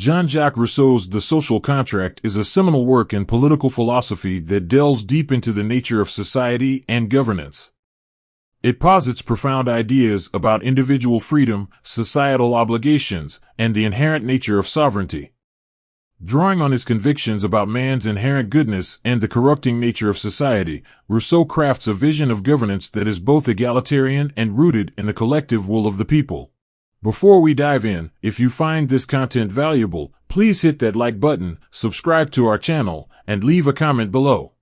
Jean-Jacques Rousseau's The Social Contract is a seminal work in political philosophy that delves deep into the nature of society and governance. It posits profound ideas about individual freedom, societal obligations, and the inherent nature of sovereignty. Drawing on his convictions about man's inherent goodness and the corrupting nature of society, Rousseau crafts a vision of governance that is both egalitarian and rooted in the collective will of the people. Before we dive in, if you find this content valuable, please hit that like button, subscribe to our channel, and leave a comment below.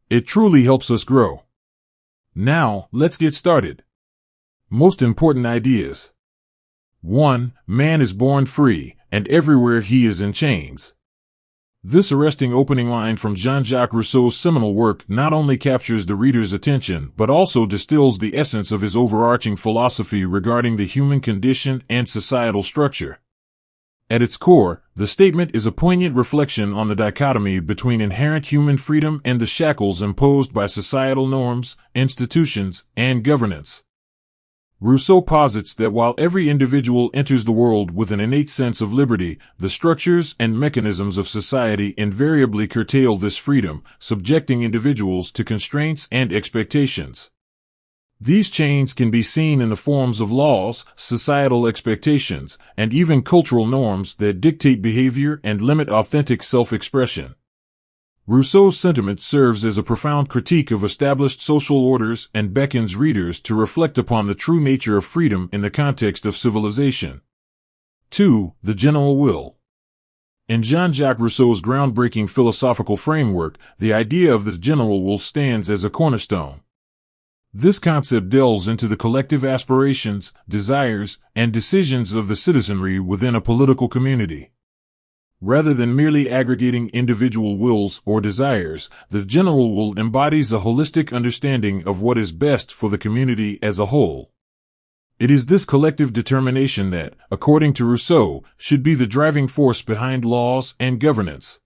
It truly helps us grow. Now, let's get started. Most important ideas. 1. Man is born free, and everywhere he is in chains. This arresting opening line from Jean-Jacques Rousseau's seminal work not only captures the reader's attention but also distills the essence of his overarching philosophy regarding the human condition and societal structure. At its core, the statement is a poignant reflection on the dichotomy between inherent human freedom and the shackles imposed by societal norms, institutions, and governance. Rousseau posits that while every individual enters the world with an innate sense of liberty, the structures and mechanisms of society invariably curtail this freedom, subjecting individuals to constraints and expectations. These chains can be seen in the forms of laws, societal expectations, and even cultural norms that dictate behavior and limit authentic self-expression. Rousseau's sentiment serves as a profound critique of established social orders and beckons readers to reflect upon the true nature of freedom in the context of civilization. 2. The general will. In Jean-Jacques Rousseau's groundbreaking philosophical framework, the idea of the general will stands as a cornerstone. This concept delves into the collective aspirations, desires, and decisions of the citizenry within a political community. Rather than merely aggregating individual wills or desires, the general will embodies a holistic understanding of what is best for the community as a whole. It is this collective determination that, according to Rousseau, should be the driving force behind laws and governance.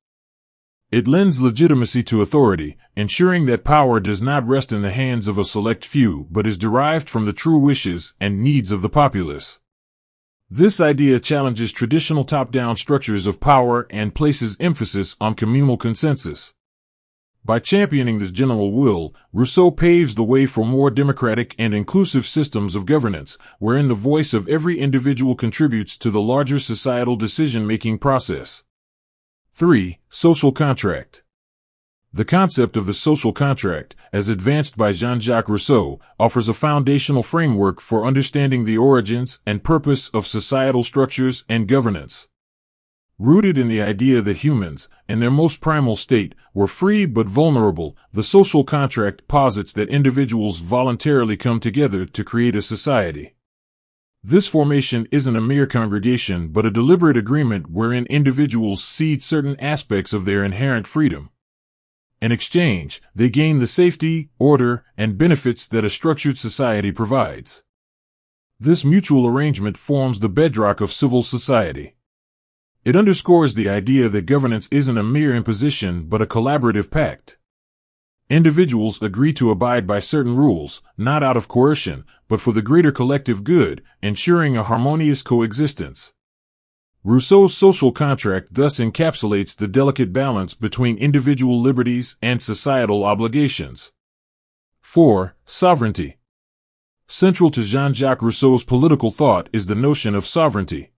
It lends legitimacy to authority, ensuring that power does not rest in the hands of a select few but is derived from the true wishes and needs of the populace. This idea challenges traditional top-down structures of power and places emphasis on communal consensus. By championing this general will, Rousseau paves the way for more democratic and inclusive systems of governance, wherein the voice of every individual contributes to the larger societal decision-making process. 3. Social contract. The concept of the social contract, as advanced by Jean-Jacques Rousseau, offers a foundational framework for understanding the origins and purpose of societal structures and governance. Rooted in the idea that humans, in their most primal state, were free but vulnerable, the social contract posits that individuals voluntarily come together to create a society. This formation isn't a mere congregation but a deliberate agreement wherein individuals cede certain aspects of their inherent freedom. In exchange, they gain the safety, order, and benefits that a structured society provides. This mutual arrangement forms the bedrock of civil society. It underscores the idea that governance isn't a mere imposition but a collaborative pact. Individuals agree to abide by certain rules, not out of coercion, but for the greater collective good, ensuring a harmonious coexistence. Rousseau's social contract thus encapsulates the delicate balance between individual liberties and societal obligations. 4. Sovereignty. Central to Jean-Jacques Rousseau's political thought is the notion of sovereignty.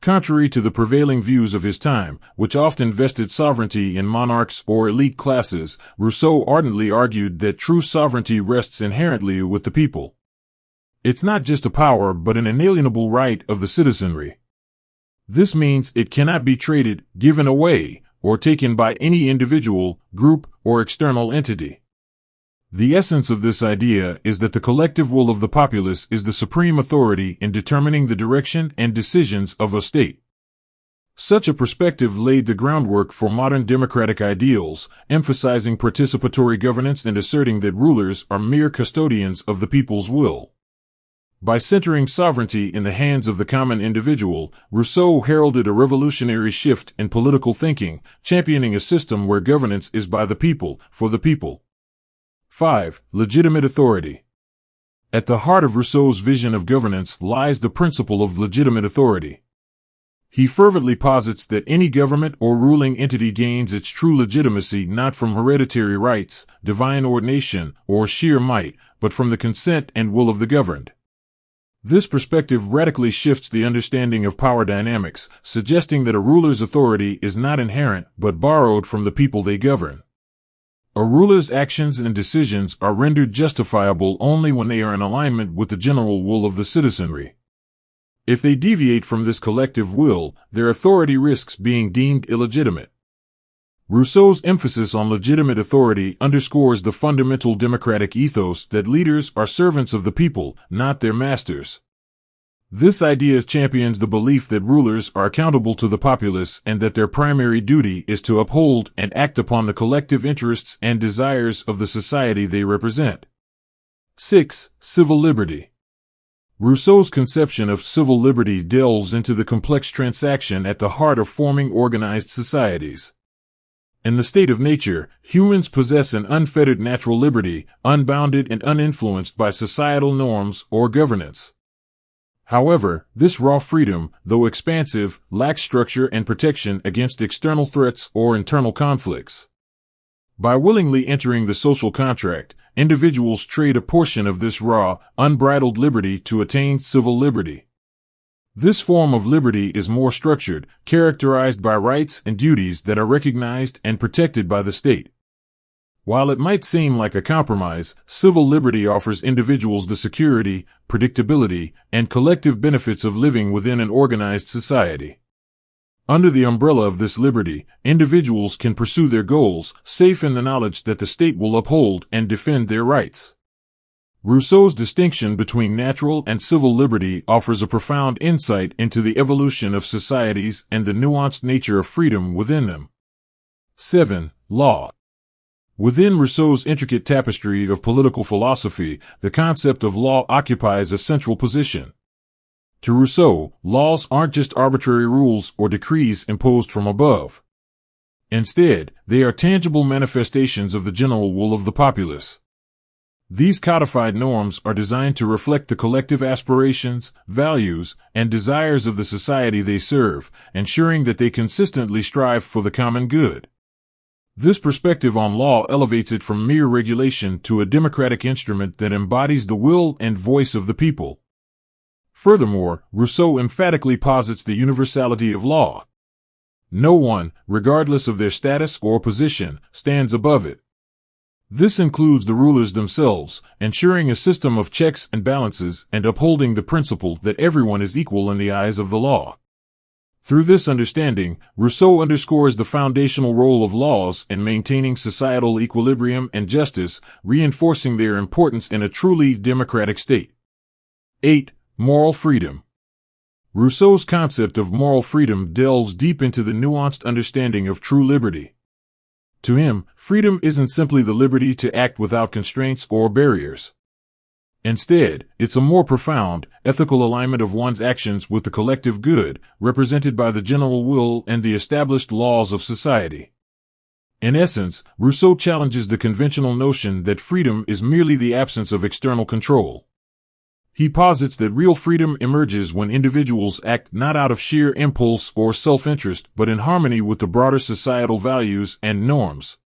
Contrary to the prevailing views of his time, which often vested sovereignty in monarchs or elite classes, Rousseau ardently argued that true sovereignty rests inherently with the people. It's not just a power but an inalienable right of the citizenry. This means it cannot be traded, given away, or taken by any individual, group, or external entity. The essence of this idea is that the collective will of the populace is the supreme authority in determining the direction and decisions of a state. Such a perspective laid the groundwork for modern democratic ideals, emphasizing participatory governance and asserting that rulers are mere custodians of the people's will. By centering sovereignty in the hands of the common individual, Rousseau heralded a revolutionary shift in political thinking, championing a system where governance is by the people, for the people. 5. Legitimate authority. At the heart of Rousseau's vision of governance lies the principle of legitimate authority. He fervently posits that any government or ruling entity gains its true legitimacy not from hereditary rights, divine ordination, or sheer might, but from the consent and will of the governed. This perspective radically shifts the understanding of power dynamics, suggesting that a ruler's authority is not inherent but borrowed from the people they govern. A ruler's actions and decisions are rendered justifiable only when they are in alignment with the general will of the citizenry. If they deviate from this collective will, their authority risks being deemed illegitimate. Rousseau's emphasis on legitimate authority underscores the fundamental democratic ethos that leaders are servants of the people, not their masters. This idea champions the belief that rulers are accountable to the populace and that their primary duty is to uphold and act upon the collective interests and desires of the society they represent. 6. Civil liberty. Rousseau's conception of civil liberty delves into the complex transaction at the heart of forming organized societies. In the state of nature, humans possess an unfettered natural liberty, unbounded and uninfluenced by societal norms or governance. However, this raw freedom, though expansive, lacks structure and protection against external threats or internal conflicts. By willingly entering the social contract, individuals trade a portion of this raw, unbridled liberty to attain civil liberty. This form of liberty is more structured, characterized by rights and duties that are recognized and protected by the state. While it might seem like a compromise, civil liberty offers individuals the security, predictability, and collective benefits of living within an organized society. Under the umbrella of this liberty, individuals can pursue their goals, safe in the knowledge that the state will uphold and defend their rights. Rousseau's distinction between natural and civil liberty offers a profound insight into the evolution of societies and the nuanced nature of freedom within them. 7. Law. Within Rousseau's intricate tapestry of political philosophy, the concept of law occupies a central position. To Rousseau, laws aren't just arbitrary rules or decrees imposed from above. Instead, they are tangible manifestations of the general will of the populace. These codified norms are designed to reflect the collective aspirations, values, and desires of the society they serve, ensuring that they consistently strive for the common good. This perspective on law elevates it from mere regulation to a democratic instrument that embodies the will and voice of the people. Furthermore, Rousseau emphatically posits the universality of law. No one, regardless of their status or position, stands above it. This includes the rulers themselves, ensuring a system of checks and balances and upholding the principle that everyone is equal in the eyes of the law. Through this understanding, Rousseau underscores the foundational role of laws in maintaining societal equilibrium and justice, reinforcing their importance in a truly democratic state. 8. Moral freedom. Rousseau's concept of moral freedom delves deep into the nuanced understanding of true liberty. To him, freedom isn't simply the liberty to act without constraints or barriers. Instead, it's a more profound, ethical alignment of one's actions with the collective good, represented by the general will and the established laws of society. In essence, Rousseau challenges the conventional notion that freedom is merely the absence of external control. He posits that real freedom emerges when individuals act not out of sheer impulse or self-interest, but in harmony with the broader societal values and norms.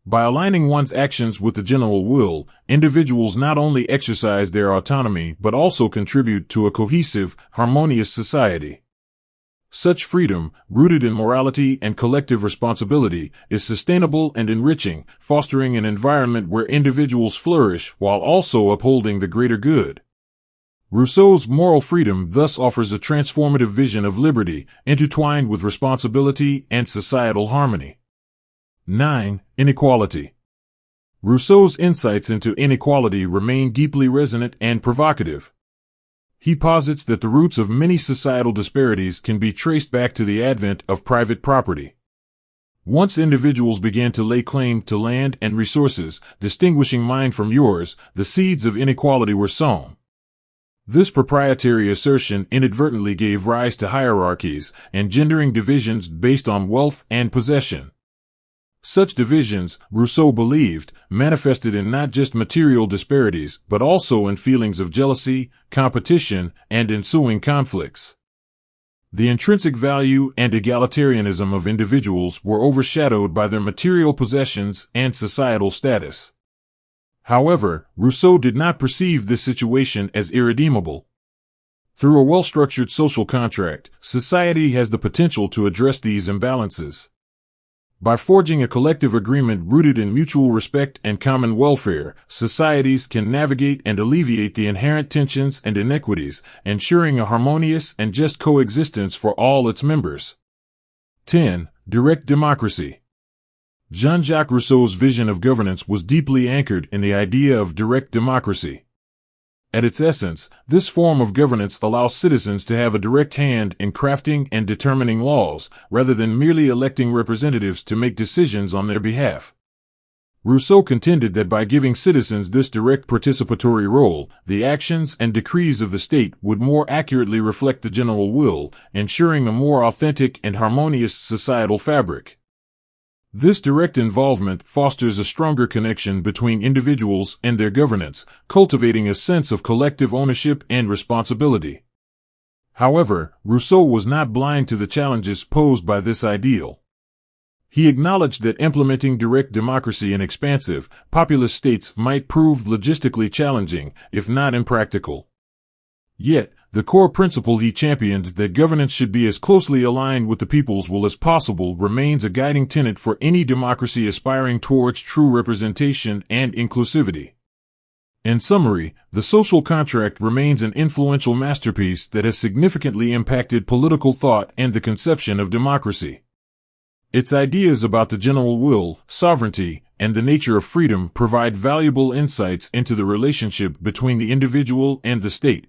By aligning one's actions with the general will, individuals not only exercise their autonomy but also contribute to a cohesive, harmonious society. Such freedom, rooted in morality and collective responsibility, is sustainable and enriching, fostering an environment where individuals flourish while also upholding the greater good. Rousseau's moral freedom thus offers a transformative vision of liberty, intertwined with responsibility and societal harmony. 9. Inequality. Rousseau's insights into inequality remain deeply resonant and provocative. He posits that the roots of many societal disparities can be traced back to the advent of private property. Once individuals began to lay claim to land and resources, distinguishing mine from yours, the seeds of inequality were sown. This proprietary assertion inadvertently gave rise to hierarchies, engendering divisions based on wealth and possession. Such divisions, Rousseau believed, manifested in not just material disparities, but also in feelings of jealousy, competition, and ensuing conflicts. The intrinsic value and egalitarianism of individuals were overshadowed by their material possessions and societal status. However, Rousseau did not perceive this situation as irredeemable. Through a well-structured social contract, society has the potential to address these imbalances. By forging a collective agreement rooted in mutual respect and common welfare, societies can navigate and alleviate the inherent tensions and inequities, ensuring a harmonious and just coexistence for all its members. 10. Direct democracy. Jean-Jacques Rousseau's vision of governance was deeply anchored in the idea of direct democracy. At its essence, this form of governance allows citizens to have a direct hand in crafting and determining laws, rather than merely electing representatives to make decisions on their behalf. Rousseau contended that by giving citizens this direct participatory role, the actions and decrees of the state would more accurately reflect the general will, ensuring a more authentic and harmonious societal fabric. This direct involvement fosters a stronger connection between individuals and their governance, cultivating a sense of collective ownership and responsibility. However, Rousseau was not blind to the challenges posed by this ideal. He acknowledged that implementing direct democracy in expansive, populous states might prove logistically challenging, if not impractical. Yet, the core principle he championed, that governance should be as closely aligned with the people's will as possible, remains a guiding tenet for any democracy aspiring towards true representation and inclusivity. In summary, the social contract remains an influential masterpiece that has significantly impacted political thought and the conception of democracy. Its ideas about the general will, sovereignty, and the nature of freedom provide valuable insights into the relationship between the individual and the state.